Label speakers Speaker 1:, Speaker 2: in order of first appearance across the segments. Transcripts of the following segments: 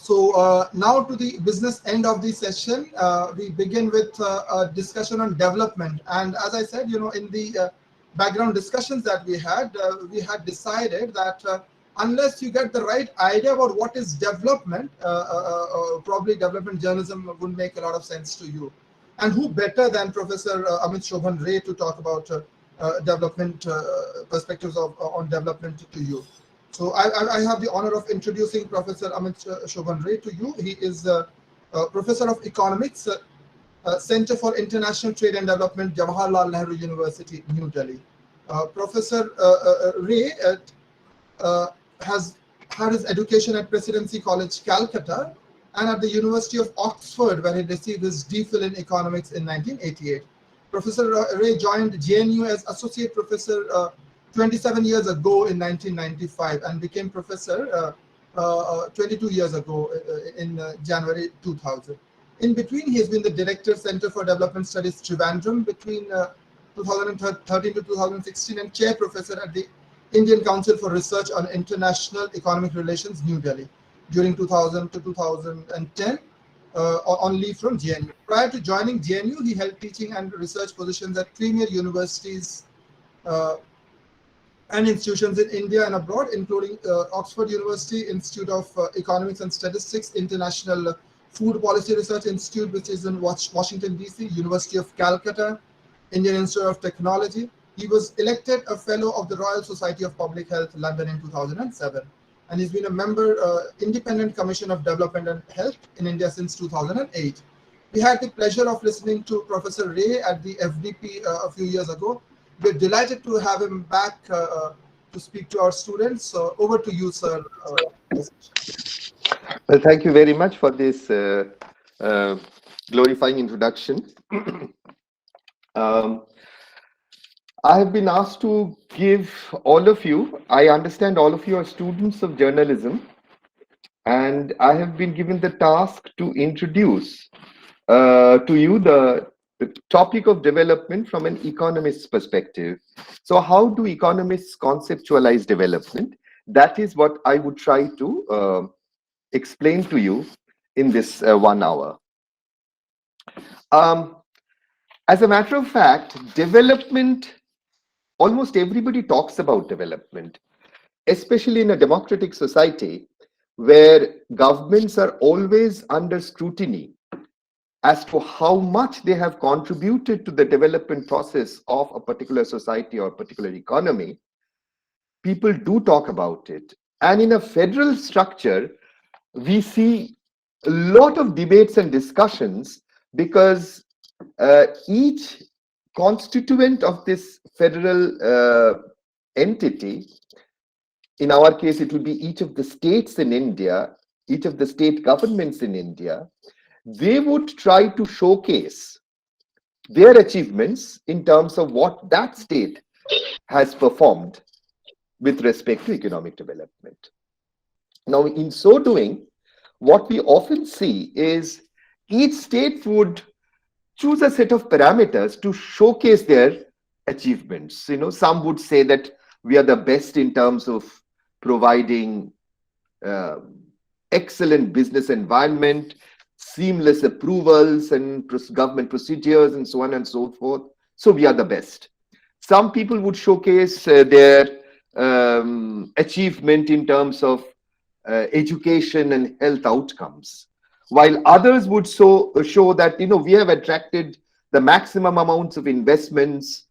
Speaker 1: So now to the business end of the session, we begin with a discussion on development. And as I said, in the background discussions that we had decided that unless you get the right idea about what is development, probably development journalism wouldn't make a lot of sense to you. And who better than Professor Amit Ray to talk about development perspectives on development to you. So I have the honor of introducing Professor Amit Ray to you. He is Professor of Economics, Center for International Trade and Development, Jawaharlal Nehru University, New Delhi. Professor Ray has had his education at Presidency College, Calcutta, and at the University of Oxford, where he received his DPhil in economics in 1988. Professor Ray joined JNU as Associate Professor 27 years ago in 1995 and became professor 22 years ago in January 2000. In between, he has been the Director, Center for Development Studies, Trivandrum, between 2013 to 2016, and Chair Professor at the Indian Council for Research on International Economic Relations, New Delhi, during 2000 to 2010, on leave from JNU. Prior to joining JNU, he held teaching and research positions at premier universities and institutions in India and abroad, including Oxford University Institute of Economics and Statistics, International Food Policy Research Institute, which is in Washington, D.C., University of Calcutta, Indian Institute of Technology. He was elected a Fellow of the Royal Society of Public Health, London in 2007. And he's been a member, Independent Commission of Development and Health in India since 2008. We had the pleasure of listening to Professor Ray at the FDP a few years ago. We're delighted to have him back to speak to our students. So over to you, sir.
Speaker 2: Well, thank you very much for this glorifying introduction. I have been asked to give all of you, I understand all of you are students of journalism, and I have been given the task to introduce to you the topic of development from an economist's perspective. So how do economists conceptualize development? That is what I would try to explain to you in this 1 hour. As a matter of fact, development, almost everybody talks about development, especially in a democratic society where governments are always under scrutiny as to how much they have contributed to the development process of a particular society or particular economy. People do talk about it. And in a federal structure, we see a lot of debates and discussions because each constituent of this federal entity, in our case, it will be each of the states in India, each of the state governments in India, they would try to showcase their achievements in terms of what that state has performed with respect to economic development. Now, in so doing, what we often see is each state would choose a set of parameters to showcase their achievements. Some would say that we are the best in terms of providing excellent business environment, seamless approvals and government procedures and so on and so forth. So we are the best. Some people would showcase their achievement in terms of education and health outcomes, while others would show that we have attracted the maximum amounts of investments,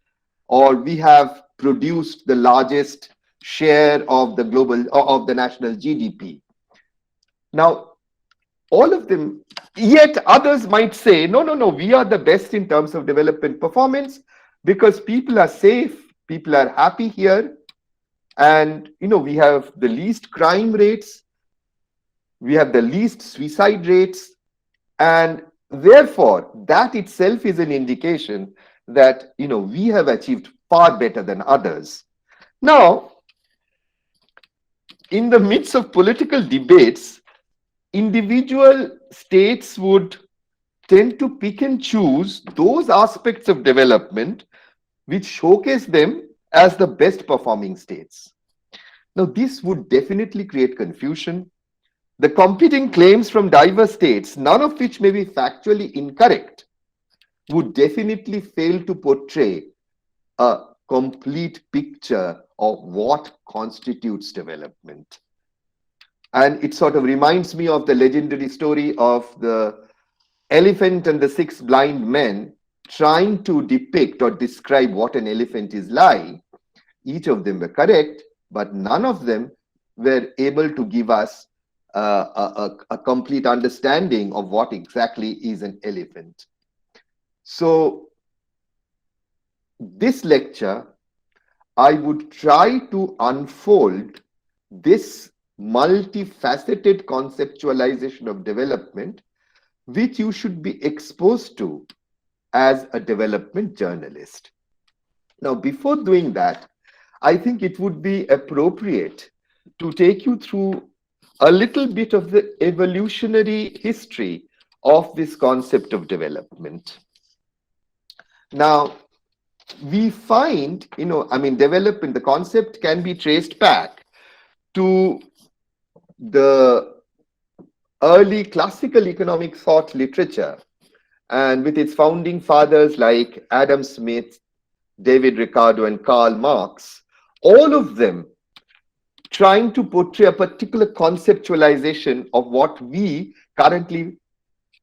Speaker 2: or we have produced the largest share of the national GDP. Now, all of them, yet others might say, no, we are the best in terms of development performance because people are safe, people are happy here, and we have the least crime rates, we have the least suicide rates, and therefore that itself is an indication that we have achieved far better than others. Now, in the midst of political debates, individual states would tend to pick and choose those aspects of development which showcase them as the best performing states. Now, this would definitely create confusion. the competing claims from diverse states, none of which may be factually incorrect, would definitely fail to portray a complete picture of what constitutes development. And it sort of reminds me of the legendary story of the elephant and the six blind men trying to depict or describe what an elephant is like. Each of them were correct, but none of them were able to give us a complete understanding of what exactly is an elephant. So this lecture, I would try to unfold this multifaceted conceptualization of development, which you should be exposed to as a development journalist. Now, before doing that, I think it would be appropriate to take you through a little bit of the evolutionary history of this concept of development. Now, we find, development, the concept can be traced back to the early classical economic thought literature, and with its founding fathers like Adam Smith, David Ricardo, and Karl Marx, all of them trying to portray a particular conceptualization of what we currently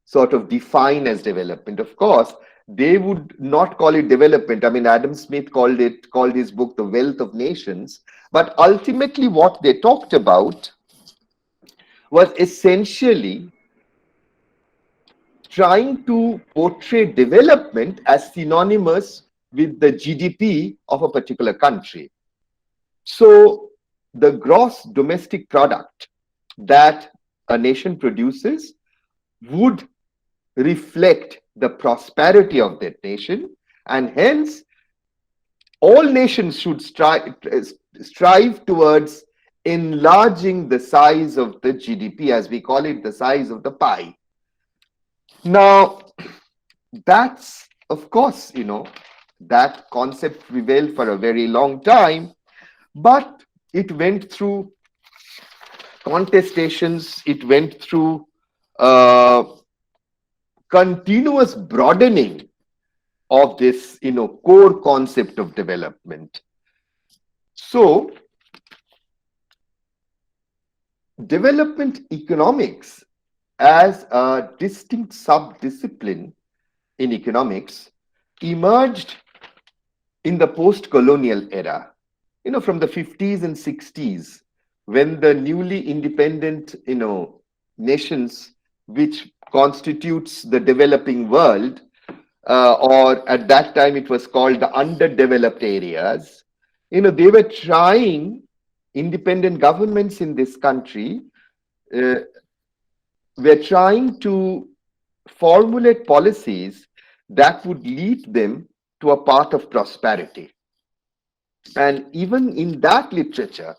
Speaker 2: sort of define as development. Of course, they would not call it development. I mean, Adam Smith called his book The Wealth of Nations. But ultimately, what they talked about was essentially trying to portray development as synonymous with the GDP of a particular country. So the gross domestic product that a nation produces would reflect the prosperity of that nation, and hence all nations should strive towards enlarging the size of the GDP, as we call it, the size of the pie. Now, that's, of course, that concept prevailed for a very long time, but it went through contestations, it went through continuous broadening of this, core concept of development. So, development economics as a distinct sub-discipline in economics emerged in the post-colonial era, from the 50s and 60s, when the newly independent, nations, which constitutes the developing world, or at that time it was called the underdeveloped areas, they were trying, independent governments in this country were trying to formulate policies that would lead them to a path of prosperity. And even in that literature,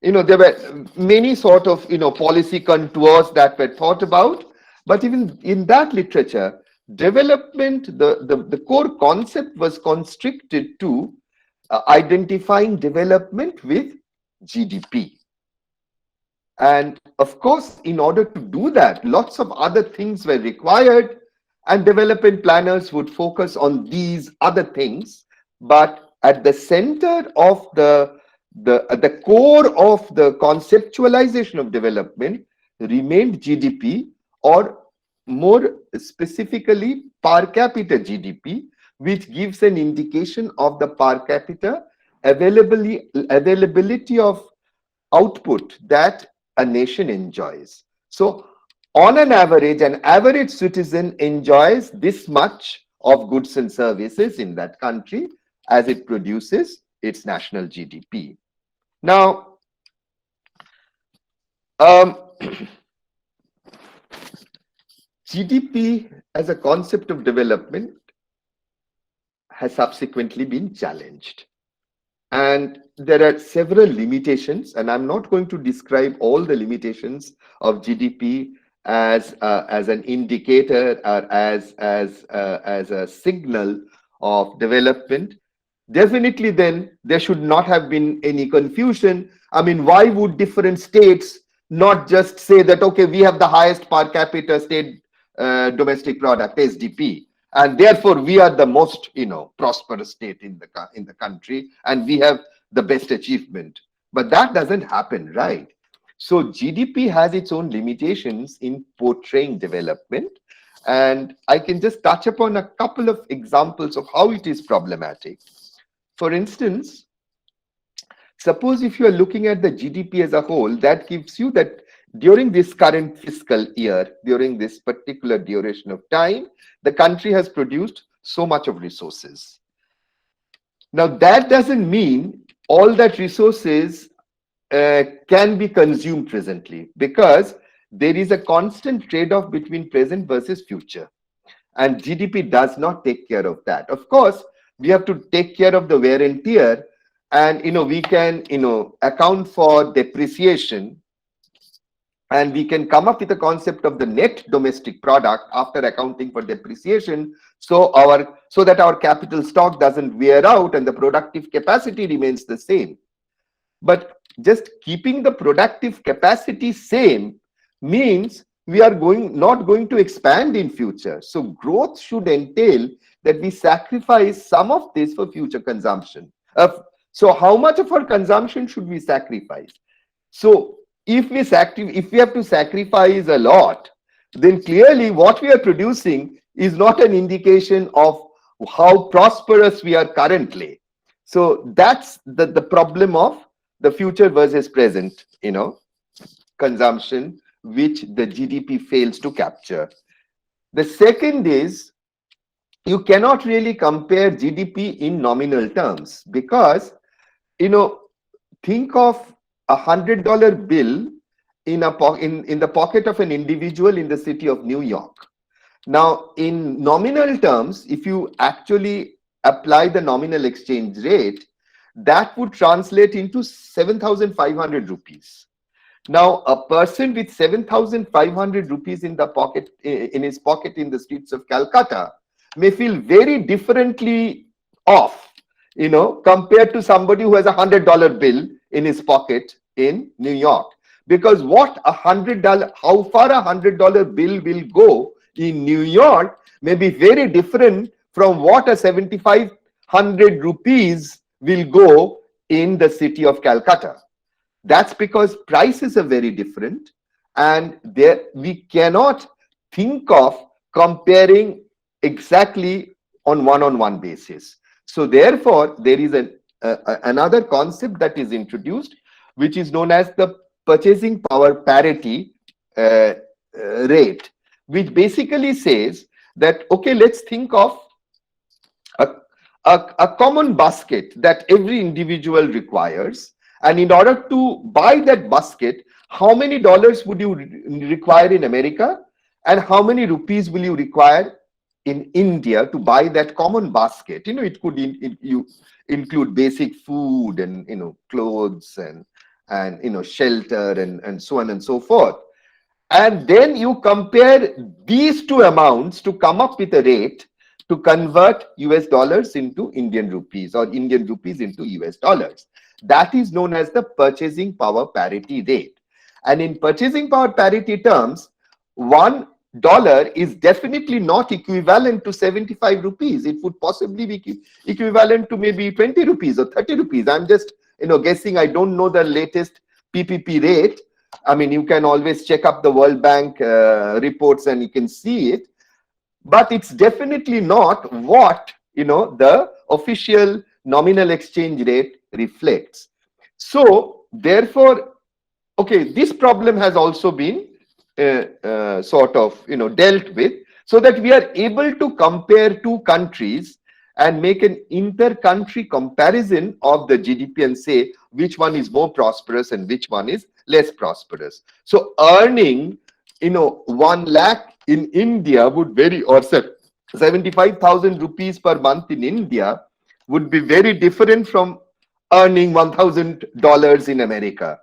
Speaker 2: there were many sort of, policy contours that were thought about, but even in that literature, development, the core concept was constricted to identifying development with GDP. And of course, in order to do that, lots of other things were required, and development planners would focus on these other things. But at the center of the core of the conceptualization of development remained GDP, or more specifically, per capita GDP, which gives an indication of the per capita availability of output that a nation enjoys. So on an average citizen enjoys this much of goods and services in that country as it produces its national GDP. Now, GDP as a concept of development has subsequently been challenged. And there are several limitations, and I'm not going to describe all the limitations of GDP as an indicator or as a signal of development. Definitely, then there should not have been any confusion. I mean, why would different states not just say that, okay, we have the highest per capita state domestic product, SDP, and therefore we are the most, prosperous state in the country, and we have the best achievement. But that doesn't happen, right? So GDP has its own limitations in portraying development, and I can just touch upon a couple of examples of how it is problematic. For instance, suppose if you are looking at the GDP as a whole, that gives you that during this current fiscal year, during this particular duration of time, the country has produced so much of resources. Now, that doesn't mean all that resources can be consumed presently, because there is a constant trade-off between present versus future. And GDP does not take care of that. Of course, we have to take care of the wear and tear, and we can account for depreciation, and we can come up with a concept of the net domestic product after accounting for depreciation, so that our capital stock doesn't wear out and the productive capacity remains the same. But just keeping the productive capacity same means we are not going to expand in future. So growth should entail that we sacrifice some of this for future consumption. So how much of our consumption should we sacrifice? So if we have to sacrifice a lot, then clearly what we are producing is not an indication of how prosperous we are currently. So that's the problem of the future versus present, consumption, which the GDP fails to capture. The second is, you cannot really compare GDP in nominal terms, because, think of $100 bill in the pocket of an individual in the city of New York. Now, in nominal terms, if you actually apply the nominal exchange rate, that would translate into 7,500 rupees. Now, a person with 7,500 rupees in his pocket in the streets of Calcutta may feel very differently off, compared to somebody who has $100 bill in his pocket in New York. Because how far a $100 bill will go in New York may be very different from what a 7,500 rupees will go in the city of Calcutta. That's because prices are very different, and we cannot think of comparing exactly on one-on-one basis. So therefore, there is another concept that is introduced, which is known as the purchasing power parity rate, which basically says that, okay, let's think of a common basket that every individual requires, and in order to buy that basket, how many dollars would you require in America, and how many rupees will you require in India to buy that common basket? It could include basic food and clothes and shelter and so on and so forth. And then you compare these two amounts to come up with a rate to convert US dollars into Indian rupees, or Indian rupees into US dollars. That is known as the purchasing power parity rate. And in purchasing power parity terms, $1 is definitely not equivalent to 75 rupees. It would possibly be equivalent to maybe 20 rupees or 30 rupees. I'm just guessing. I don't know the latest PPP rate. I mean, you can always check up the World Bank reports and you can see it. But it's definitely not what the official nominal exchange rate reflects. So therefore, okay, this problem has also been sort of dealt with, so that we are able to compare two countries and make an inter-country comparison of the GDP and say which one is more prosperous and which one is less prosperous. So earning 1 lakh in India would vary, or 75,000 rupees per month in India would be very different from earning $1,000 in America.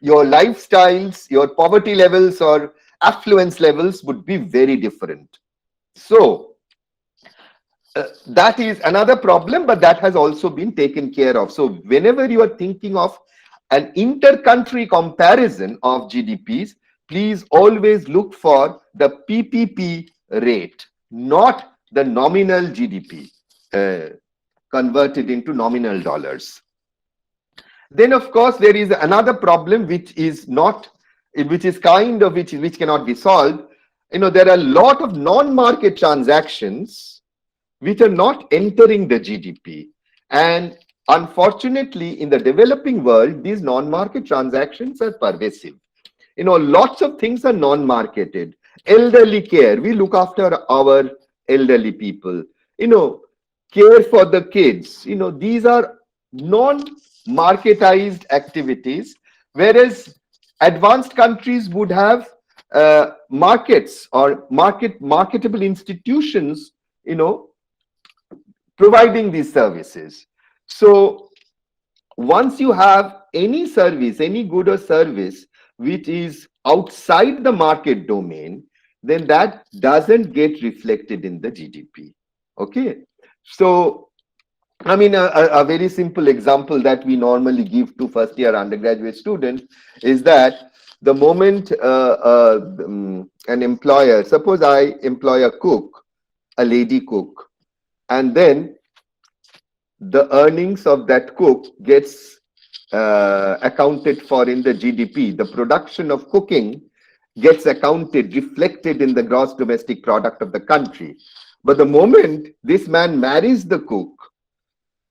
Speaker 2: Your lifestyles, your poverty levels or affluence levels would be very different. So that is another problem, but that has also been taken care of. So whenever you are thinking of an inter-country comparison of GDPs, please always look for the PPP rate, not the nominal GDP converted into nominal dollars. Then, of course, there is another problem which cannot be solved. There are a lot of non-market transactions which are not entering the GDP, and unfortunately, in the developing world, these non-market transactions are pervasive. Lots of things are non-marketed. Elderly care, we look after our elderly people. Care for the kids. These are non-marketized activities, whereas advanced countries would have markets or marketable institutions, providing these services. So once you have any service, any good or service which is outside the market domain, then that doesn't get reflected in the GDP. Okay. So, I mean, a very simple example that we normally give to first-year undergraduate students is that the moment an employer, suppose I employ a cook, a lady cook, and then the earnings of that cook gets accounted for in the GDP. The production of cooking gets reflected in the gross domestic product of the country. But the moment this man marries the cook,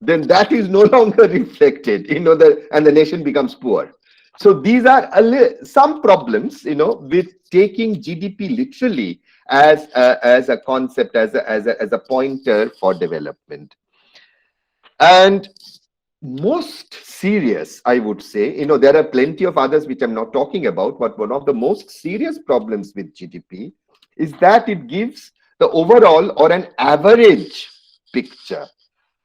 Speaker 2: then that is no longer reflected, and the nation becomes poor. So these are some problems, with taking GDP literally as a concept, as a pointer for development. And most serious, I would say, there are plenty of others which I'm not talking about, but one of the most serious problems with GDP is that it gives the overall or an average picture,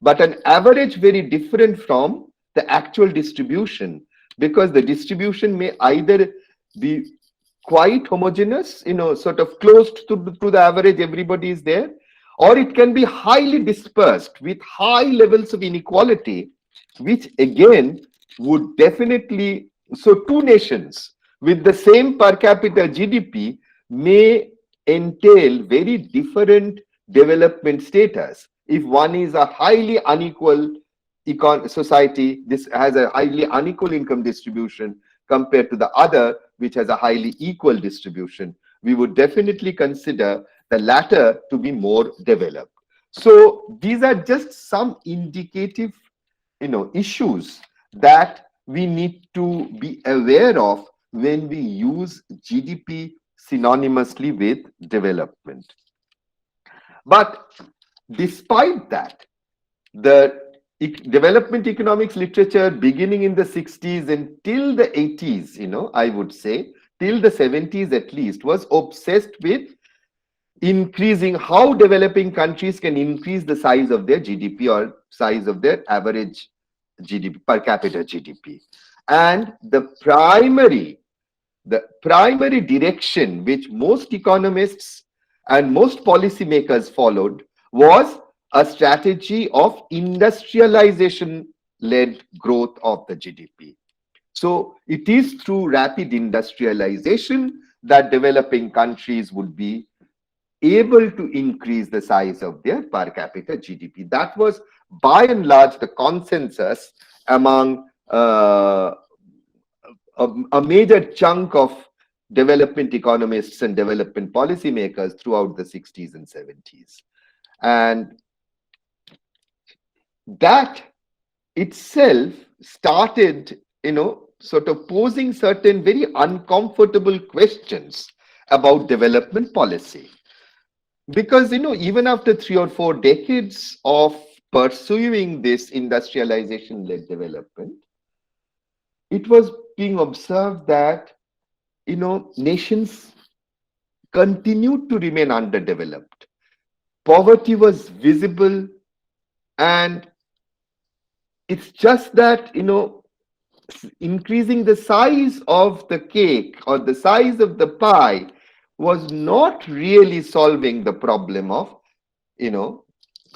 Speaker 2: but an average very different from the actual distribution, because the distribution may either be quite homogeneous, sort of close to the average, everybody is there, or it can be highly dispersed with high levels of inequality, which again would definitely, so two nations with the same per capita GDP may entail very different development status. If one is a highly unequal society, this has a highly unequal income distribution compared to the other, which has a highly equal distribution, we would definitely consider the latter to be more developed. So these are just some indicative, issues that we need to be aware of when we use GDP synonymously with development. But despite that, the development economics literature beginning in the 60s until the 80s, I would say, till the 70s at least, was obsessed with increasing how developing countries can increase the size of their GDP or size of their average GDP, per capita GDP. And the primary direction which most economists and most policymakers followed was a strategy of industrialization-led growth of the GDP. So it is through rapid industrialization that developing countries would be able to increase the size of their per capita GDP. That was by and large the consensus among a major chunk of development economists and development policymakers throughout the 60s and 70s. And that itself started, sort of posing certain very uncomfortable questions about development policy. Because, even after 3 or 4 decades of pursuing this industrialization-led development, it was being observed that, nations continued to remain underdeveloped. Poverty was visible, and it's just that, increasing the size of the cake or the size of the pie was not really solving the problem of,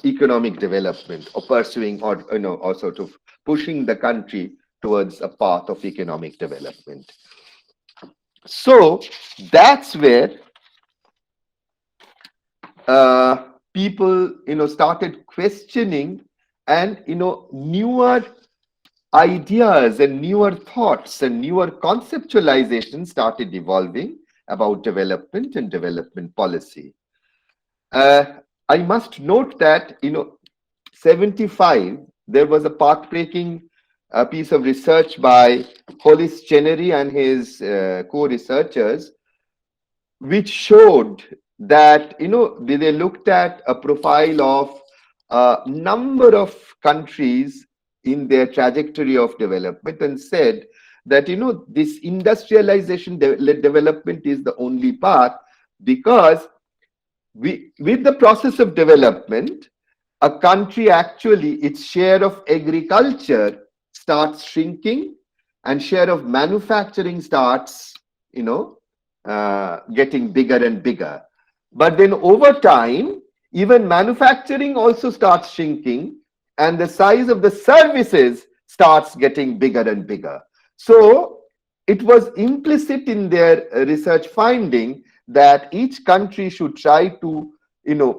Speaker 2: economic development or pursuing or, or sort of pushing the country towards a path of economic development. So that's where people, started questioning, and, newer ideas and newer thoughts and newer conceptualizations started evolving about development and development policy. I must note that, 75, there was a path-breaking piece of research by Hollis Chenery and his co-researchers, which showed that, they looked at a profile of a number of countries in their trajectory of development and said that, this industrialization development is the only path, because with the process of development, a country actually, its share of agriculture starts shrinking and share of manufacturing starts, getting bigger and bigger. But then over time, even manufacturing also starts shrinking, and the size of the services starts getting bigger and bigger. So it was implicit in their research finding that each country should try to,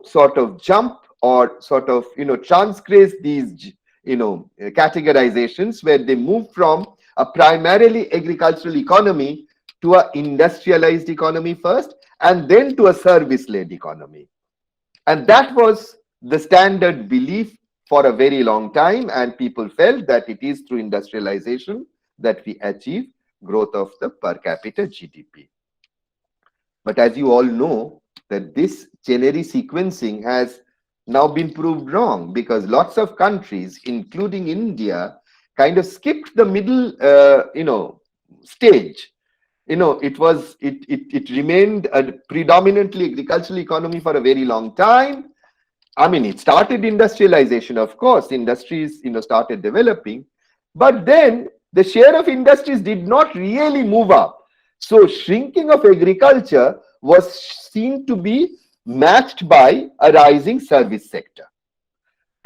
Speaker 2: sort of jump or sort of, transgress these, categorizations, where they move from a primarily agricultural economy to an industrialized economy first, and then to a service-led economy. And that was the standard belief for a very long time, and people felt that it is through industrialization that we achieve growth of the per capita GDP. But as you all know, that this Chenery sequencing has now been proved wrong, because lots of countries, including India, kind of skipped the middle, stage. It remained a predominantly agricultural economy for a very long time. I mean, it started industrialization, of course, industries, started developing, but then the share of industries did not really move up. So shrinking of agriculture was seen to be matched by a rising service sector.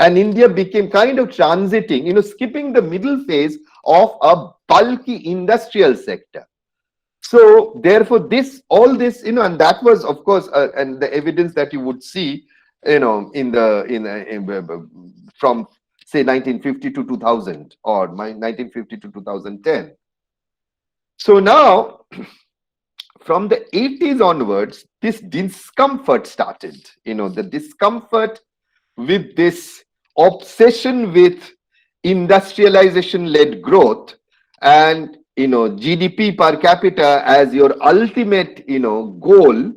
Speaker 2: And India became kind of transiting, skipping the middle phase of a bulky industrial sector. So therefore, all this, and that was, of course, and the evidence that you would see, from say 1950 to 2000 or 1950 to 2010. So now, from the 80s onwards, this discomfort started, the discomfort with this obsession with industrialization-led growth and, GDP per capita as your ultimate, goal,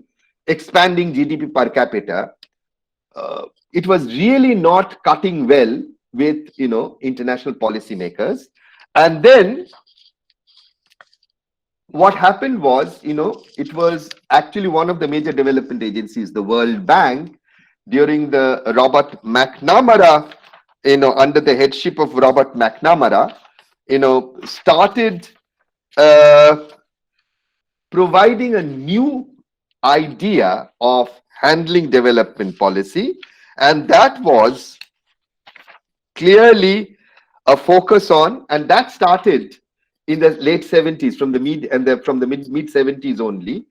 Speaker 2: expanding GDP per capita. It was really not cutting well with, international policymakers. And then what happened was, it was actually one of the major development agencies, the World Bank, during the Robert McNamara, under the headship of Robert McNamara, started providing a new idea of handling development policy, and that was clearly a focus on, and that started in the late 70s, from the mid 70s only,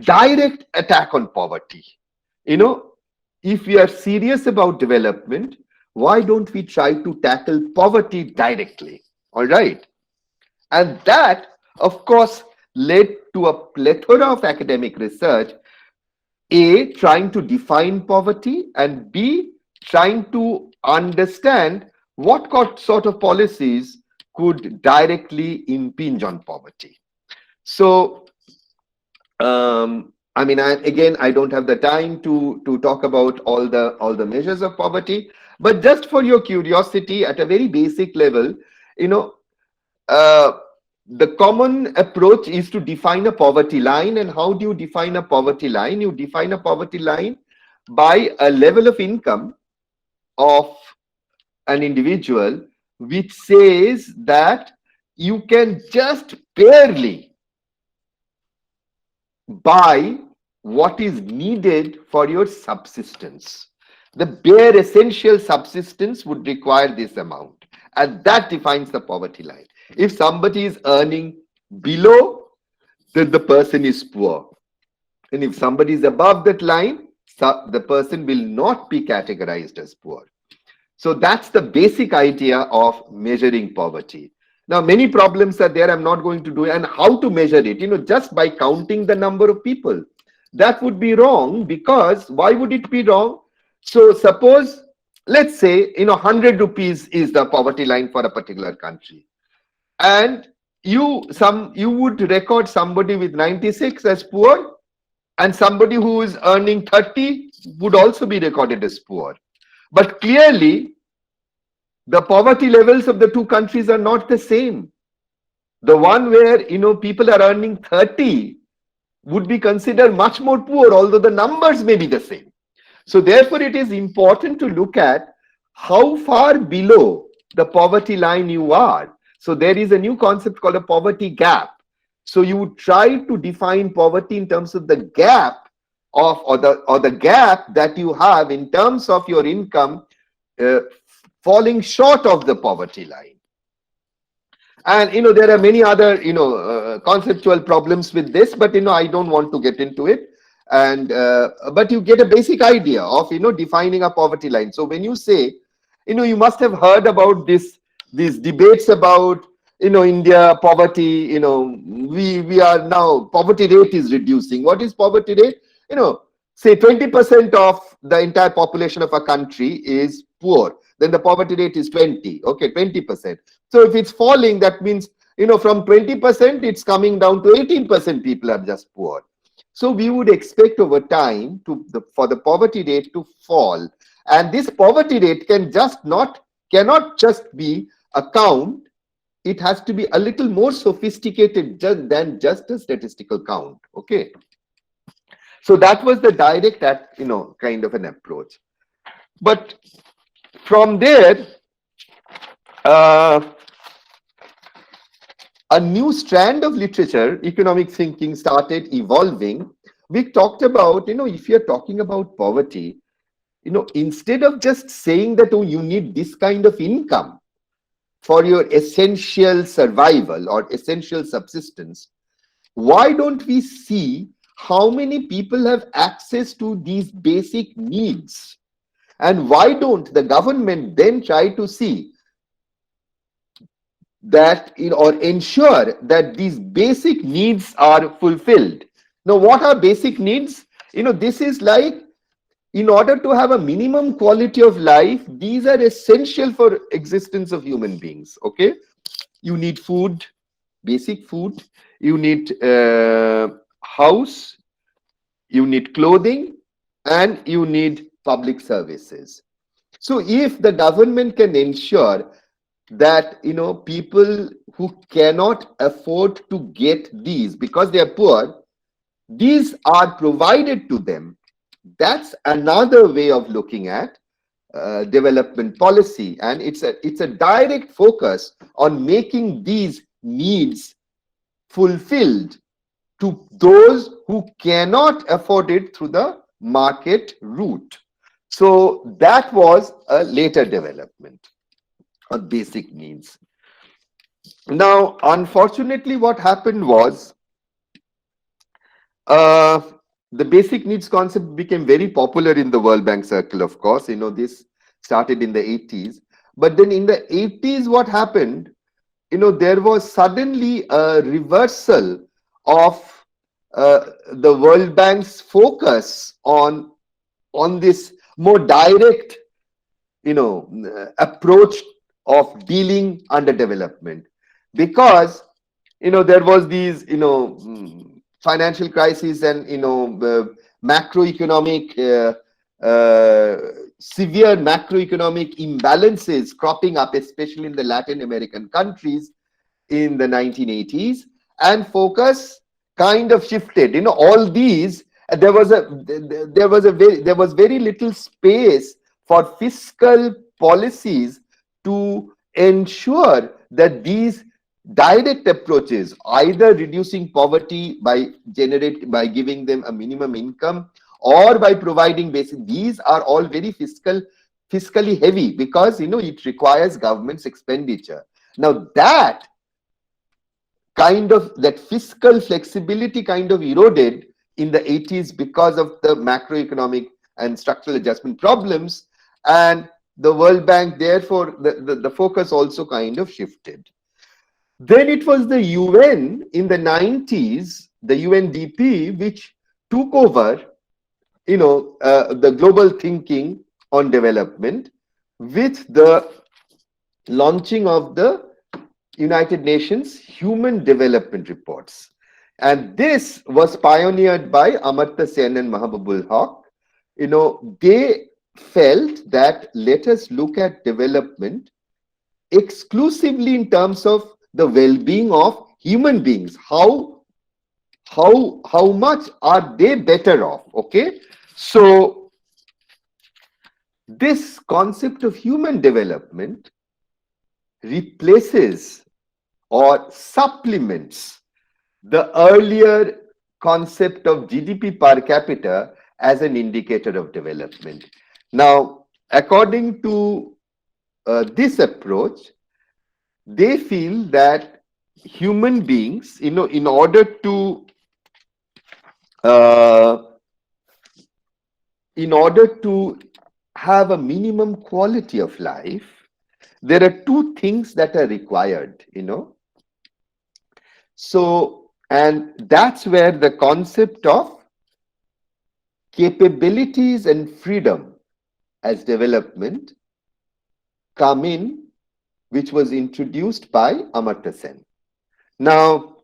Speaker 2: direct attack on poverty. If we are serious about development, why don't we try to tackle poverty directly? All right. And that, of course, led to a plethora of academic research, A, trying to define poverty, and B, trying to understand what sort of policies could directly impinge on poverty. So, I don't have the time to talk about all the measures of poverty, but just for your curiosity, at a very basic level, the common approach is to define a poverty line. And how do you define a poverty line? You define a poverty line by a level of income of an individual which says that you can just barely buy what is needed for your subsistence. The bare essential subsistence would require this amount, and that defines the poverty line. If somebody is earning below, then the person is poor. And if somebody is above that line, the person will not be categorized as poor. So that's the basic idea of measuring poverty. Now, many problems are there. I'm not going to do it. And how to measure it? Just by counting the number of people. That would be wrong, because why would it be wrong? So suppose, let's say, 100 rupees is the poverty line for a particular country. And you would record somebody with 96 as poor, and somebody who is earning 30 would also be recorded as poor. But clearly, the poverty levels of the two countries are not the same. The one where, people are earning 30 would be considered much more poor, although the numbers may be the same. So therefore, it is important to look at how far below the poverty line you are. So there is a new concept called a poverty gap. So you would try to define poverty in terms of the gap of, or the gap that you have in terms of your income falling short of the poverty line. And there are many other conceptual problems with this, but I don't want to get into it. And but you get a basic idea of defining a poverty line. So when you say, you must have heard about these debates about India poverty. We are now, poverty rate is reducing. What is poverty rate? Say 20% of the entire population of a country is poor, then the poverty rate is 20. Okay, 20%. So if it's falling, that means from 20% it's coming down to 18% people are just poor. So we would expect over time for the poverty rate to fall, and this poverty rate cannot just be a count. It has to be a little more sophisticated than just a statistical count. Okay. So that was the direct, kind of an approach. But from there, a new strand of literature, economic thinking, started evolving. We talked about, if you're talking about poverty, instead of just saying that, oh, you need this kind of income for your essential survival or essential subsistence, why don't we see how many people have access to these basic needs? And why don't the government then try to see that, or ensure that these basic needs are fulfilled? Now, what are basic needs? This is like, in order to have a minimum quality of life, these are essential for existence of human beings. Okay, you need food, basic food. You need house, you need clothing, and you need public services. So if the government can ensure that people who cannot afford to get these because they are poor, these are provided to them, that's another way of looking at development policy. And it's a direct focus on making these needs fulfilled to those who cannot afford it through the market route. So that was a later development of basic needs. Now, unfortunately, what happened was the basic needs concept became very popular in the World Bank circle, of course. This started in the 80s. But then in the 80s, what happened? There was suddenly a reversal of the World Bank's focus on this more direct, approach of dealing underdevelopment, because there was these financial crisis and macroeconomic severe macroeconomic imbalances cropping up, especially in the Latin American countries in the 1980s, and focus kind of shifted. All these, there was very little space for fiscal policies to ensure that these direct approaches, either reducing poverty by giving them a minimum income, or by providing basic, these are all very fiscally heavy, because it requires government's expenditure. Now that kind of that fiscal flexibility kind of eroded in the 80s because of the macroeconomic and structural adjustment problems, and the World Bank, therefore the focus also kind of shifted. Then it was the UN in the 90s, the UNDP, which took over, the global thinking on development with the launching of the United Nations Human Development Reports. And this was pioneered by Amartya Sen and Mahabubul Haq. They felt that let us look at development exclusively in terms of the well-being of human beings. How much are they better off? Okay, so this concept of human development replaces or supplements the earlier concept of GDP per capita as an indicator of development. Now, according to this approach, they feel that human beings, in order to have a minimum quality of life, there are two things that are required, So, and that's where the concept of capabilities and freedom as development come in, which was introduced by Amartya Sen. Now,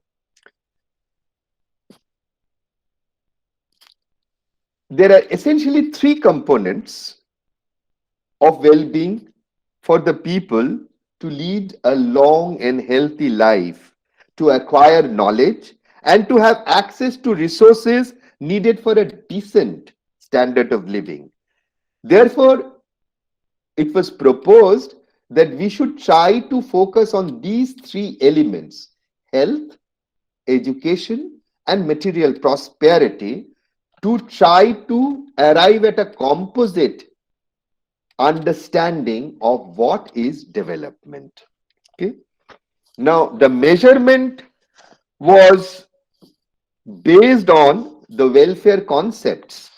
Speaker 2: there are essentially three components of well-being for the people to lead a long and healthy life, to acquire knowledge, and to have access to resources needed for a decent standard of living. Therefore, it was proposed that we should try to focus on these three elements: health, education, and material prosperity, to try to arrive at a composite understanding of what is development. Okay. Now, the measurement was based on the welfare concepts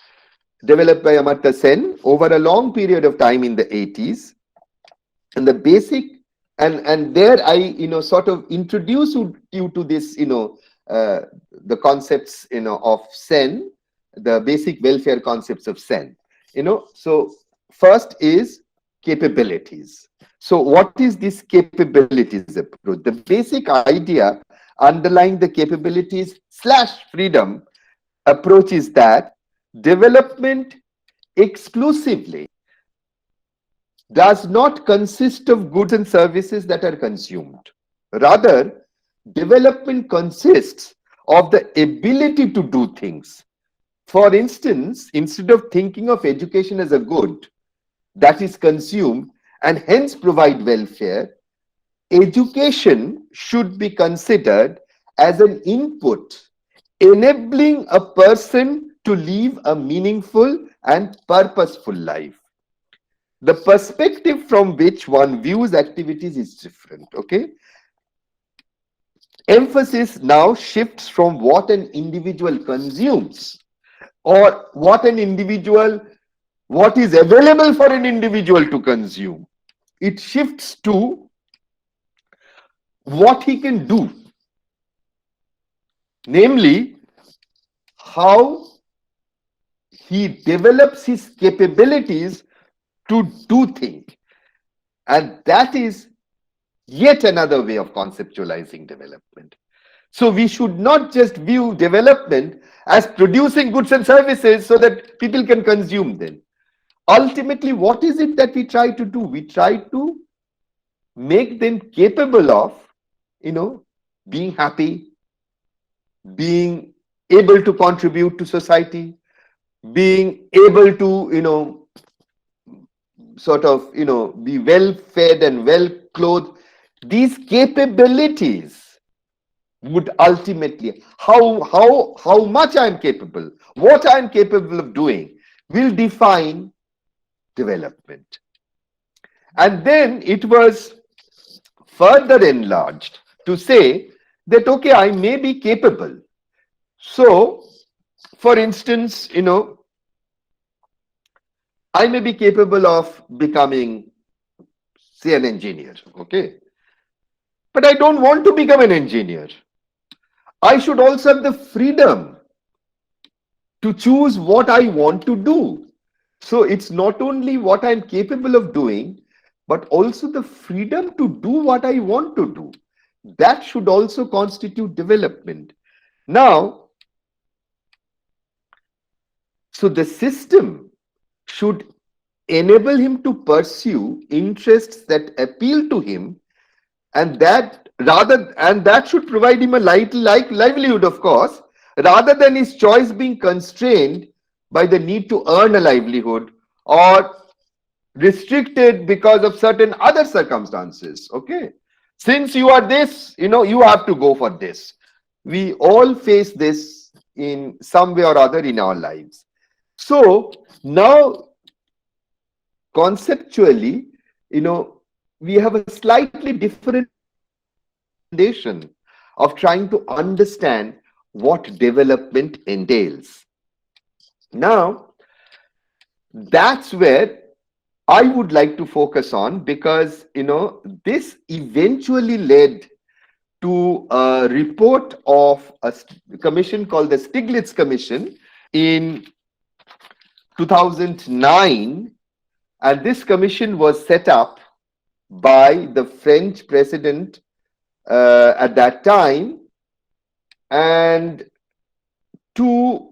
Speaker 2: developed by Amartya Sen over a long period of time in the 80s. And the basic, and there I, sort of introduce you to this, the concepts, of Sen, the basic welfare concepts of Sen. So first is capabilities. So what is this capabilities approach? The basic idea underlying the capabilities / freedom approach is that development exclusively does not consist of goods and services that are consumed. Rather, development consists of the ability to do things. For instance, instead of thinking of education as a good that is consumed and hence provide welfare, education should be considered as an input enabling a person to live a meaningful and purposeful life. The perspective from which one views activities is different. Okay. Emphasis now shifts from what an individual consumes or what is available for an individual to consume. It shifts to what he can do, namely how he develops his capabilities to do things. And that is yet another way of conceptualizing development. So we should not just view development as producing goods and services so that people can consume them. Ultimately, what is it that we try to do? We try to make them capable of, being happy, being able to contribute to society, being able to, be well fed and well clothed. These capabilities would ultimately, how much I'm capable, what I'm capable of doing, will define development. And then it was further enlarged to say that, okay, I may be capable. So, for instance, I may be capable of becoming, say, an engineer, okay? But I don't want to become an engineer. I should also have the freedom to choose what I want to do. So it's not only what I'm capable of doing, but also the freedom to do what I want to do. That should also constitute development. Now, so the system should enable him to pursue interests that appeal to him, and that should provide him a livelihood, of course, rather than his choice being constrained by the need to earn a livelihood or restricted because of certain other circumstances. Okay, since you are this, you have to go for this. We all face this in some way or other in our lives. So now, conceptually, we have a slightly different foundation of trying to understand what development entails. Now, that's where I would like to focus on, because this eventually led to a report of a commission called the Stiglitz Commission in 2009, and this commission was set up by the French president at that time, and to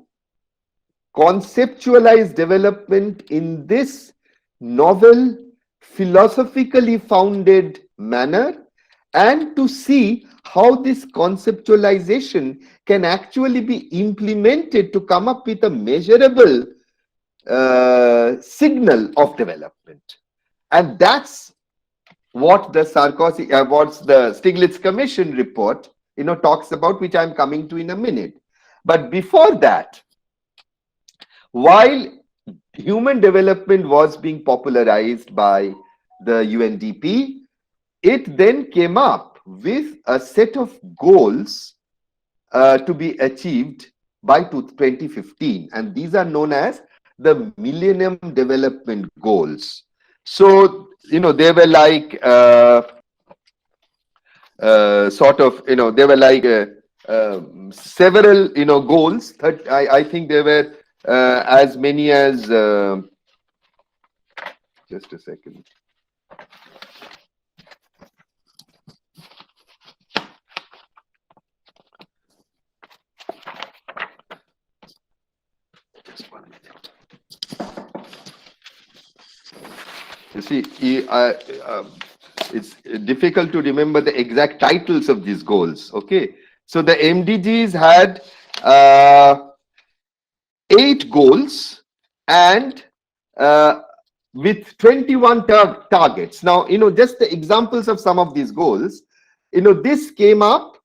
Speaker 2: conceptualize development in this novel, philosophically founded manner, and to see how this conceptualization can actually be implemented to come up with a measurable signal of development. And that's what the Stiglitz Commission report talks about, which I'm coming to in a minute. But before that, while human development was being popularized by the UNDP, it then came up with a set of goals to be achieved by 2015, and these are known as the Millennium Development Goals. So they were like they were like several goals. I think there were as many as just a second. Just 1 minute. You see, it's difficult to remember the exact titles of these goals. Okay, so the MDGs had 8 goals, and with 21 targets. Now, just the examples of some of these goals, this came up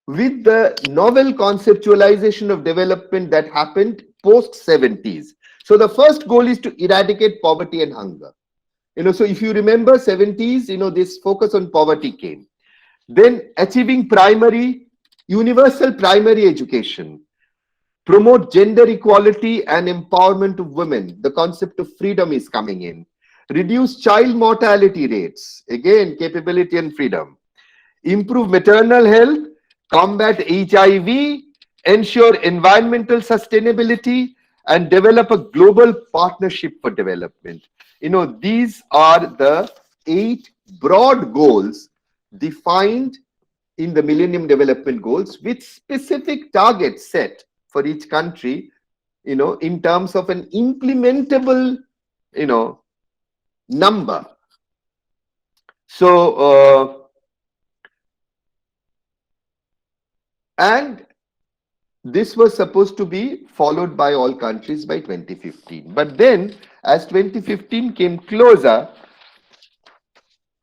Speaker 2: with the novel conceptualization of development that happened post 70s. So the first goal is to eradicate poverty and hunger. So if you remember 70s, this focus on poverty came. Then achieving universal primary education, promote gender equality and empowerment of women. The concept of freedom is coming in. Reduce child mortality rates, again, capability and freedom. Improve maternal health, combat HIV, ensure environmental sustainability, and develop a global partnership for development. These are the 8 broad goals defined in the Millennium Development Goals, with specific targets set for each country, in terms of an implementable, number. So, and this was supposed to be followed by all countries by 2015. But then, as 2015 came closer,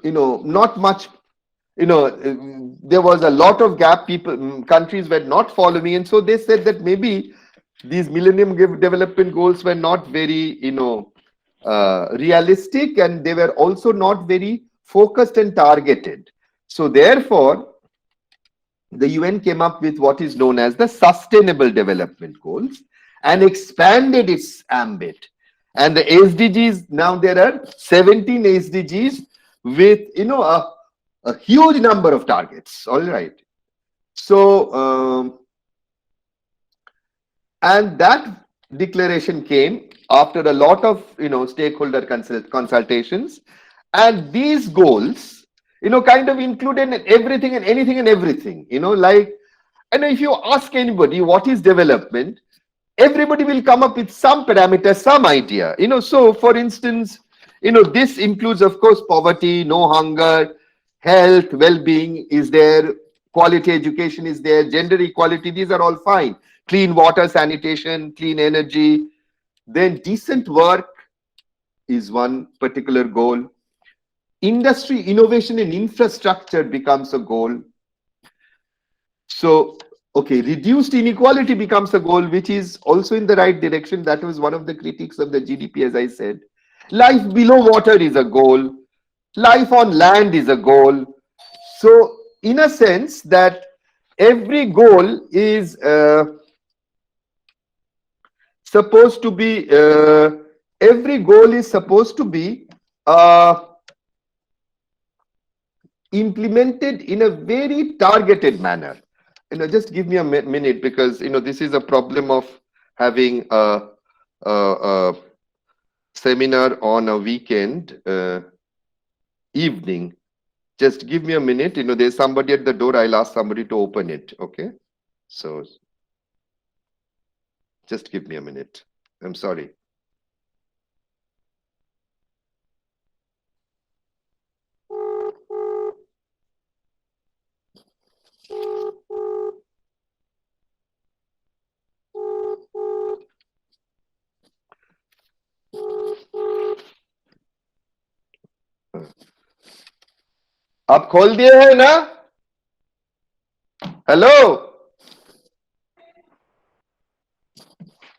Speaker 2: not much, there was a lot of gap. Countries were not following, and so they said that maybe these Millennium Development Goals were not very, realistic, and they were also not very focused and targeted. So therefore, the UN came up with what is known as the Sustainable Development Goals and expanded its ambit. And the SDGs, now there are 17 SDGs with, a huge number of targets. All right. So, and that declaration came after a lot of, stakeholder consultations. And these goals, kind of included everything and anything and everything, like, and if you ask anybody what is development, everybody will come up with some parameter, some idea, so for instance, this includes, of course, poverty, no hunger, health, well-being is there, quality education is there, gender equality, these are all fine, clean water, sanitation, clean energy, then decent work is one particular goal. Industry, innovation and infrastructure becomes a goal. So, okay, reduced inequality becomes a goal, which is also in the right direction. That was one of the critiques of the GDP, as I said. Life below water is a goal. Life on land is a goal. So, in a sense, that every goal is supposed to be, implemented in a very targeted manner. Just give me a minute, because this is a problem of having a seminar on a weekend evening. Just give me a minute. There's somebody at the door. I'll ask somebody to open it. Okay. So just give me a minute. I'm sorry. आप खोल दिए हैं ना? Hello?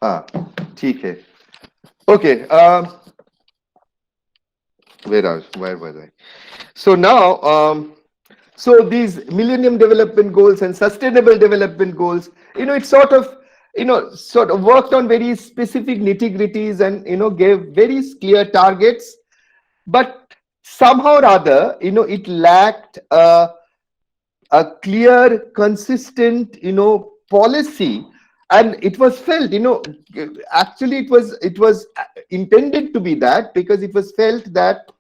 Speaker 2: हाँ, ठीक है. Okay. Where was I? So now, so these Millennium Development Goals and Sustainable Development Goals, it sort of worked on very specific nitty-gritties and gave very clear targets, but somehow or other, it lacked a clear, consistent, policy, and it was felt, actually it was intended to be that, because it was felt that,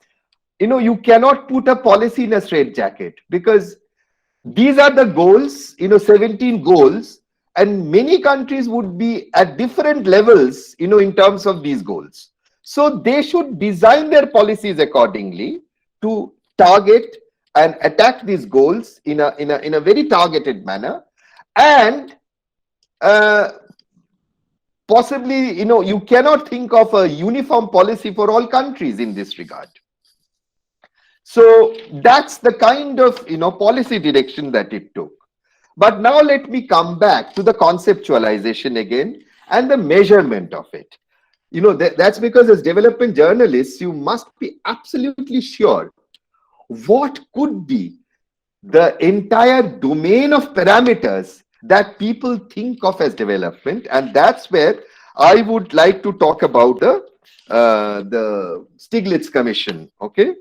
Speaker 2: you cannot put a policy in a straitjacket, because these are the goals, 17 goals, and many countries would be at different levels, in terms of these goals. So they should design their policies accordingly to target and attack these goals in a very targeted manner, and possibly, you cannot think of a uniform policy for all countries in this regard. So that's the kind of policy direction that it took. But now let me come back to the conceptualization again and the measurement of it. That's because as development journalists, you must be absolutely sure what could be the entire domain of parameters that people think of as development, and that's where I would like to talk about the Stiglitz Commission, okay,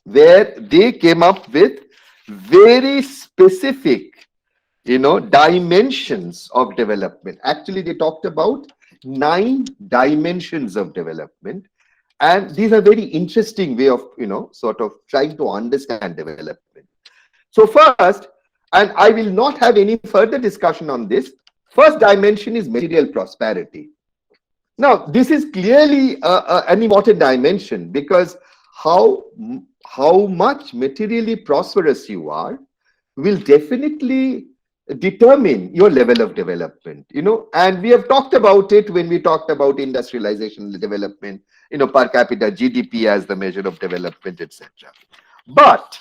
Speaker 2: where they came up with very specific, dimensions of development. Actually, they talked about 9 dimensions of development, and these are very interesting way of, sort of trying to understand development. So first, and I will not have any further discussion on this, first dimension is material prosperity. Now, this is clearly an important dimension, because how much materially prosperous you are will definitely determine your level of development, and we have talked about it when we talked about industrialization development, per capita GDP as the measure of development, etc. But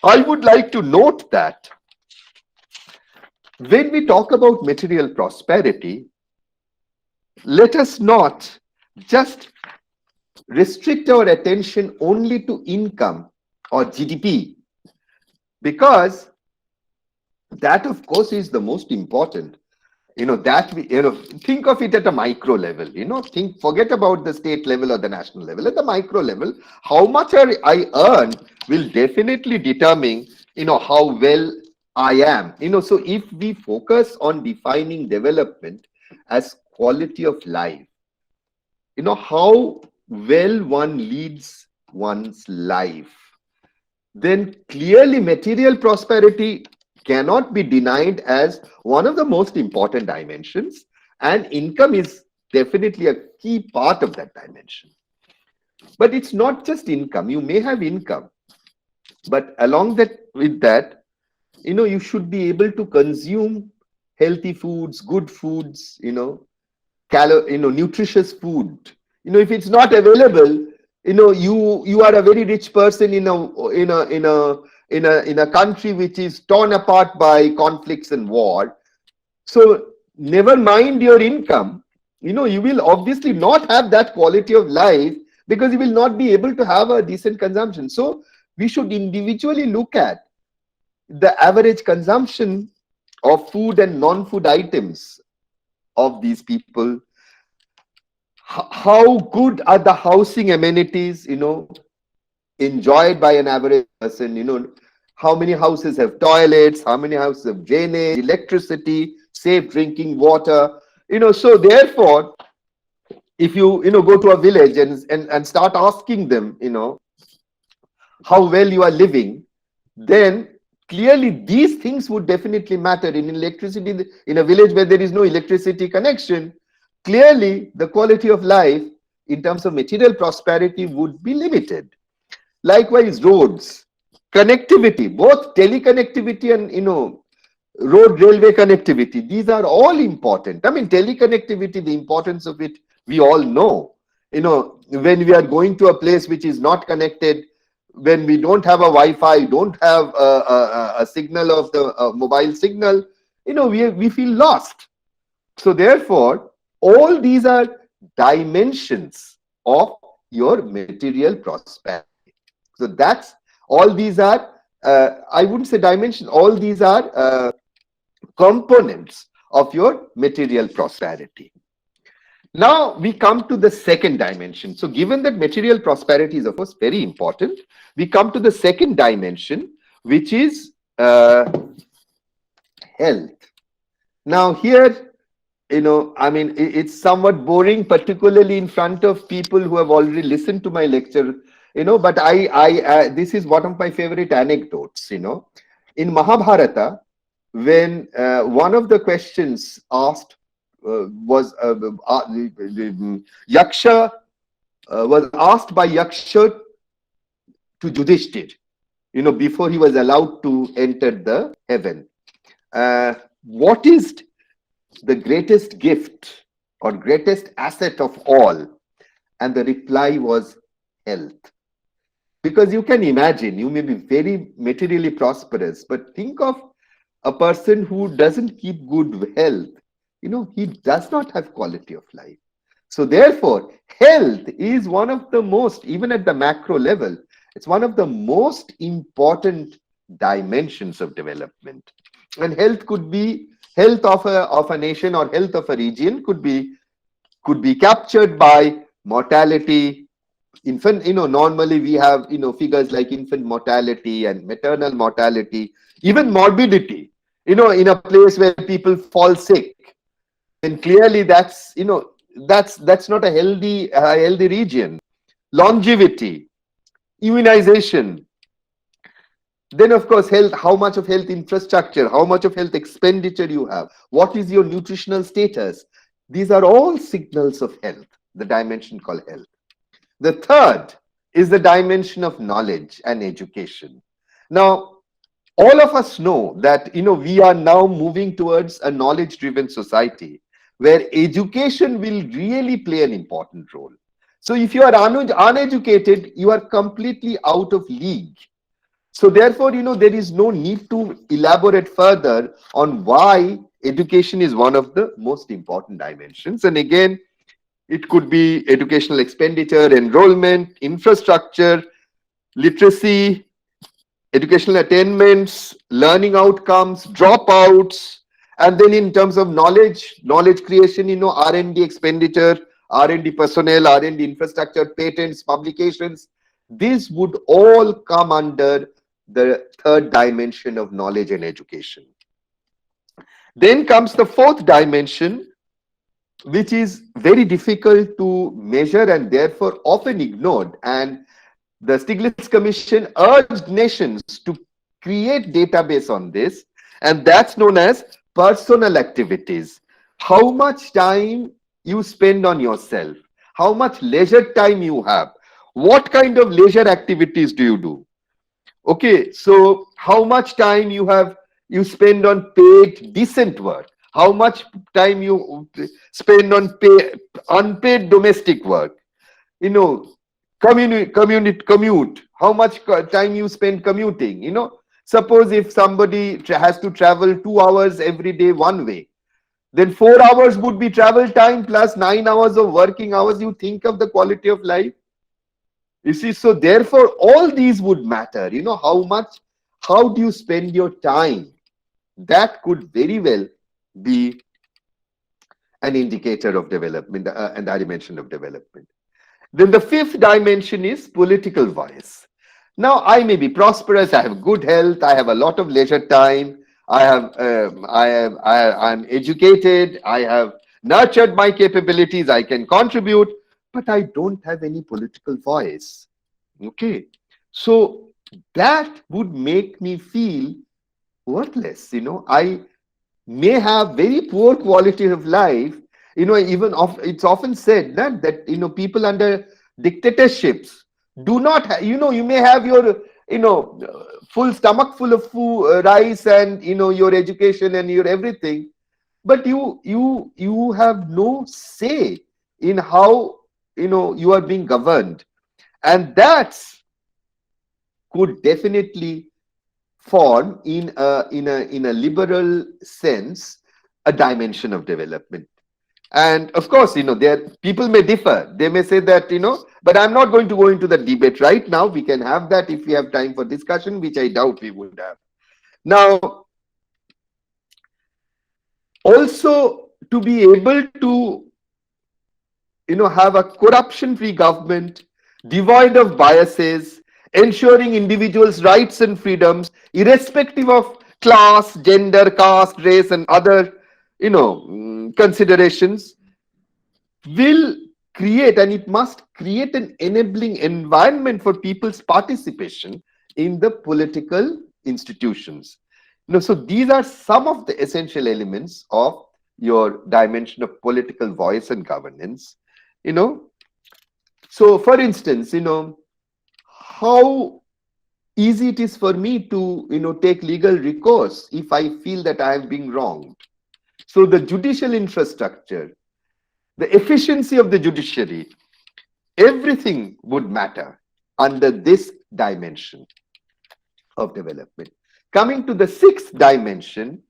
Speaker 2: I would like to note that when we talk about material prosperity, let us not just restrict our attention only to income or GDP, because That, of course, is the most important. That we, think of it at a micro level. Forget about the state level or the national level. At the micro level, how much I earn will definitely determine, how well I am. So if we focus on defining development as quality of life, how well one leads one's life, then clearly material prosperity cannot be denied as one of the most important dimensions, and income is definitely a key part of that dimension. But it's not just income. You may have income, but along with that, you should be able to consume healthy foods, good foods, nutritious food. If it's not available, you are a very rich person in a country which is torn apart by conflicts and war. So never mind your income, you will obviously not have that quality of life, because you will not be able to have a decent consumption. So we should individually look at the average consumption of food and non-food items of these people. How good are the housing amenities, enjoyed by an average person? How many houses have toilets, how many houses have drainage, electricity, safe drinking water? So therefore, if you go to a village and start asking them, how well you are living, then clearly these things would definitely matter. In electricity, in a village where there is no electricity connection, clearly the quality of life in terms of material prosperity would be limited. Likewise, roads, connectivity, both teleconnectivity and road railway connectivity, these are all important. I mean, teleconnectivity, the importance of it, we all know. When we are going to a place which is not connected, when we don't have a Wi-Fi, don't have a signal of the mobile signal, we feel lost. So therefore, all these are dimensions of your material prosperity. So that's all these are, I wouldn't say dimensions, all these are components of your material prosperity. Now we come to the second dimension. So given that material prosperity is, of course, very important, we come to the second dimension, which is health. Now here, I mean, it's somewhat boring, particularly in front of people who have already listened to my lecture, but this is one of my favorite anecdotes. In Mahabharata, when one of the questions asked was Yaksha was asked by Yaksha to Yudhishthir, before he was allowed to enter the heaven. What is the greatest gift or greatest asset of all? And the reply was health. Because you can imagine, you may be very materially prosperous, but think of a person who doesn't keep good health. He does not have quality of life. So therefore, health is one of the most, even at the macro level, it's one of the most important dimensions of development. And health could be health of a nation, or health of a region could be captured by mortality. Infant, normally we have figures like infant mortality and maternal mortality, even morbidity. In a place where people fall sick, and clearly that's not a healthy region. Longevity, immunization. Then, of course, health, how much of health infrastructure, how much of health expenditure you have, what is your nutritional status. These are all signals of health, the dimension called health. The third is the dimension of knowledge and education. Now, all of us know that, we are now moving towards a knowledge-driven society where education will really play an important role. So if you are uneducated, you are completely out of league. So therefore, there is no need to elaborate further on why education is one of the most important dimensions. And again, it could be educational expenditure, enrollment, infrastructure, literacy, educational attainments, learning outcomes, dropouts, and then in terms of knowledge creation, R&D expenditure, R&D personnel, R&D infrastructure, patents, publications, these would all come under the third dimension of knowledge and education. Then comes the fourth dimension, which is very difficult to measure and therefore often ignored. And the Stiglitz Commission urged nations to create database on this, and that's known as personal activities. How much time you spend on yourself, how much leisure time you have, what kind of leisure activities do you do? Okay, so how much time you spend on paid decent work, how much time you spend on unpaid domestic work, commute, how much time you spend commuting. Suppose if somebody has to travel 2 hours every day one way, then 4 hours would be travel time plus 9 hours of working hours. You think of the quality of life. You see, so therefore all these would matter. How do you spend your time? That could very well be an indicator of development and a dimension of development. Then the fifth dimension is political voice. Now, I may be prosperous, I have good health, I have a lot of leisure time, I'm educated, I have nurtured my capabilities, I can contribute, but I don't have any political voice. Okay, so that would make me feel worthless. I may have very poor quality of life. It's often said that people under dictatorships do not you may have your full stomach full of food, rice, and your education and your everything, but you have no say in how you are being governed, and that could definitely form in a liberal sense a dimension of development. And of course, people may differ. They may say that, but I'm not going to go into the debate right now. We can have that if we have time for discussion, which I doubt we would have. Now, also to be able to, have a corruption-free government, devoid of biases, ensuring individuals' rights and freedoms, irrespective of class, gender, caste, race, and other considerations, will create, and it must create, an enabling environment for people's participation in the political institutions. So these are some of the essential elements of your dimension of political voice and governance. So for instance, how easy it is for me to take legal recourse if I feel that I am being wronged. So the judicial infrastructure, the efficiency of the judiciary, everything would matter under this dimension of development. Coming to the sixth dimension,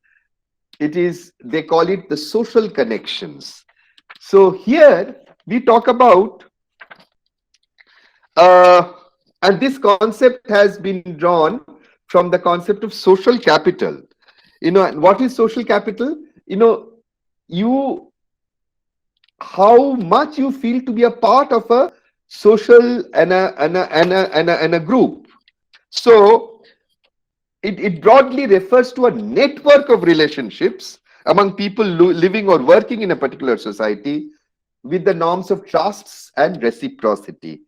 Speaker 2: they call it the social connections. So here we talk about, and this concept has been drawn from the concept of social capital. And what is social capital? How much you feel to be a part of a social and a group. So it broadly refers to a network of relationships among people living or working in a particular society with the norms of trusts and reciprocity.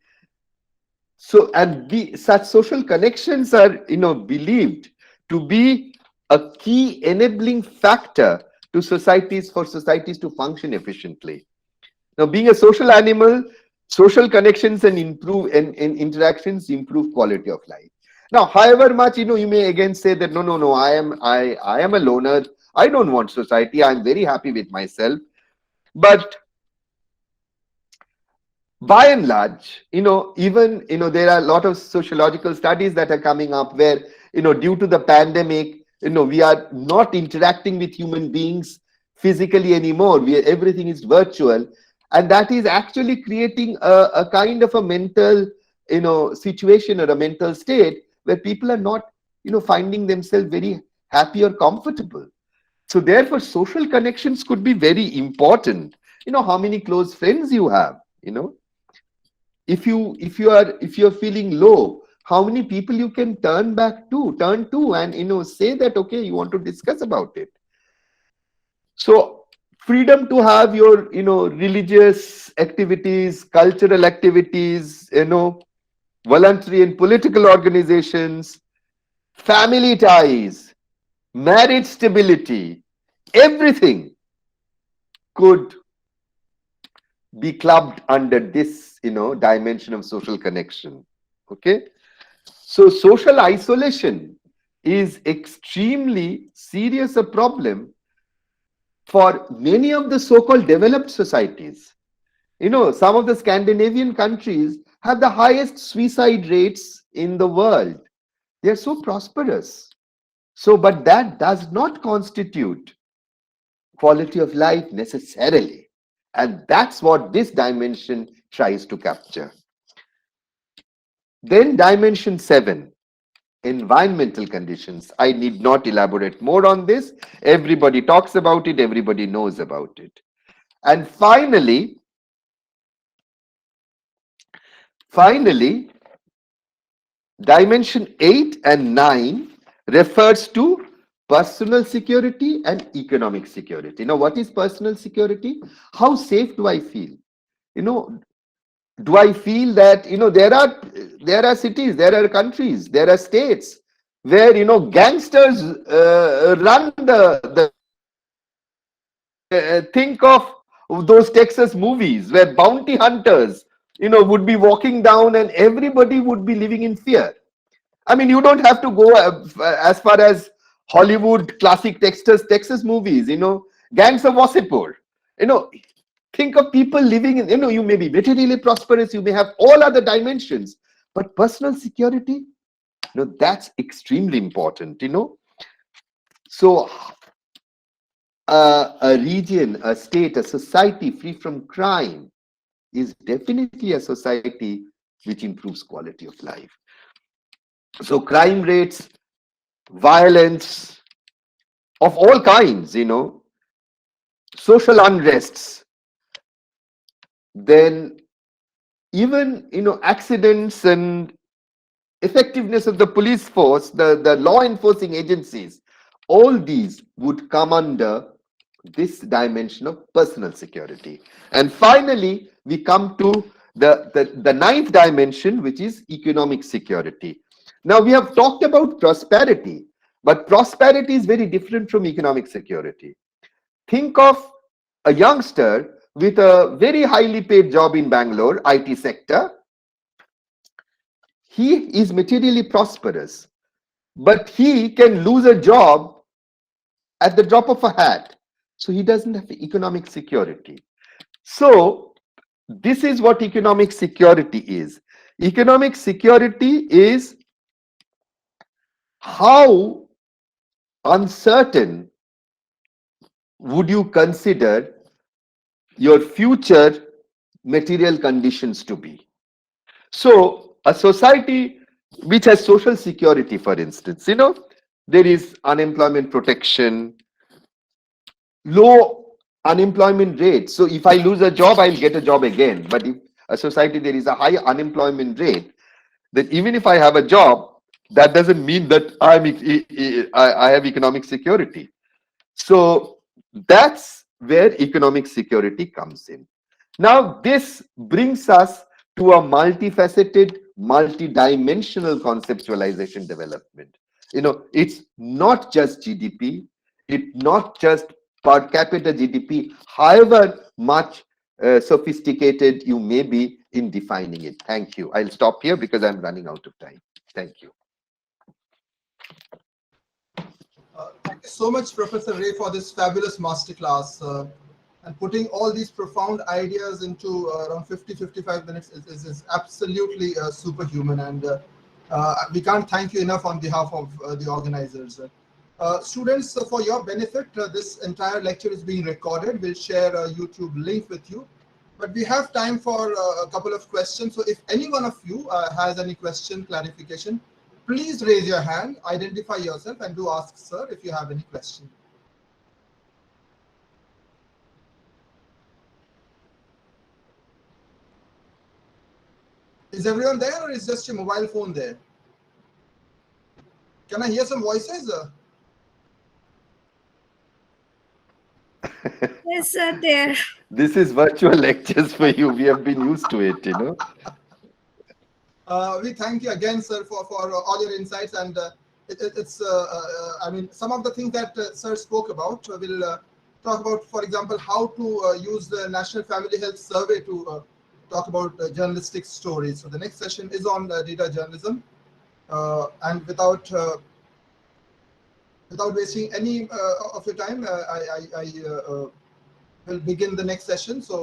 Speaker 2: So, and such social connections are believed to be a key enabling factor to societies to function efficiently. Now, being a social animal, social connections and interactions improve quality of life. Now, however much you may again say that no, I am a loner. I don't want society. I'm very happy with myself. But by and large, even there are a lot of sociological studies that are coming up where due to the pandemic, we are not interacting with human beings physically anymore. Everything is virtual, and that is actually creating a kind of a mental situation or a mental state where people are not finding themselves very happy or comfortable. So therefore, social connections could be very important. How many close friends you have, if you're feeling low, how many people you can turn to and say that, okay, you want to discuss about it. So freedom to have your religious activities, cultural activities, voluntary and political organizations, family ties, marriage stability, everything could be clubbed under this dimension of social connection. Okay, so social isolation is extremely serious a problem for many of the so-called developed societies. Some of the Scandinavian countries have the highest suicide rates in the world. They are so prosperous. So, but that does not constitute quality of life necessarily. And that's what this dimension tries to capture. Then dimension 7, environmental conditions. I need not elaborate more on this. Everybody talks about it. Everybody knows about it. And finally, dimension 8 and 9 refers to personal security and economic security. Now, what is personal security? How safe do I feel? Do I feel that there are cities, there are countries, there are states where gangsters run the think of those Texas movies where bounty hunters would be walking down and everybody would be living in fear. I mean, you don't have to go as far as Hollywood classic Texas movies, Gangs of Wasseypur. Think of people living in, you may be materially prosperous, you may have all other dimensions, but personal security, that's extremely important, So a region, a state, a society free from crime is definitely a society which improves quality of life. So crime rates, violence of all kinds, social unrests, then even accidents and effectiveness of the police force, the law enforcing agencies, all these would come under this dimension of personal security. And finally, we come to the ninth dimension, which is economic security. Now, we have talked about prosperity, but prosperity is very different from economic security. Think of a youngster with a very highly paid job in Bangalore, IT sector. He is materially prosperous, but he can lose a job at the drop of a hat. So he doesn't have economic security. So this is what economic security is. Economic security is how uncertain would you consider your future material conditions to be. So a society which has social security, for instance, there is unemployment protection, low unemployment rate. So if I lose a job, I'll get a job again. But if a society there is a high unemployment rate, then even if I have a job, that doesn't mean that I have economic security. So that's where economic security comes in. Now, this brings us to a multifaceted, multidimensional conceptualization development. It's not just GDP, it's not just per capita GDP, however much sophisticated you may be in defining it. Thank you. I'll stop here because I'm running out of time. Thank you.
Speaker 1: Thank you so much, Professor Ray, for this fabulous masterclass. And putting all these profound ideas into around 50-55 minutes is absolutely superhuman. And we can't thank you enough on behalf of the organizers. Students, for your benefit, this entire lecture is being recorded. We'll share a YouTube link with you. But we have time for a couple of questions. So if any one of you has any question, clarification, please raise your hand, identify yourself, and do ask sir if you have any question. Is everyone there, or is just your mobile phone there? Can I hear some voices?
Speaker 3: Yes, sir, there.
Speaker 2: This is virtual lectures for you. We have been used to it, you know.
Speaker 1: We thank you again, sir, for all your insights. And I mean, some of the things that sir spoke about, we'll talk about, for example, how to use the National Family Health Survey to talk about journalistic stories. So the next session is on data journalism. And without wasting any of your time, I will begin the next session. So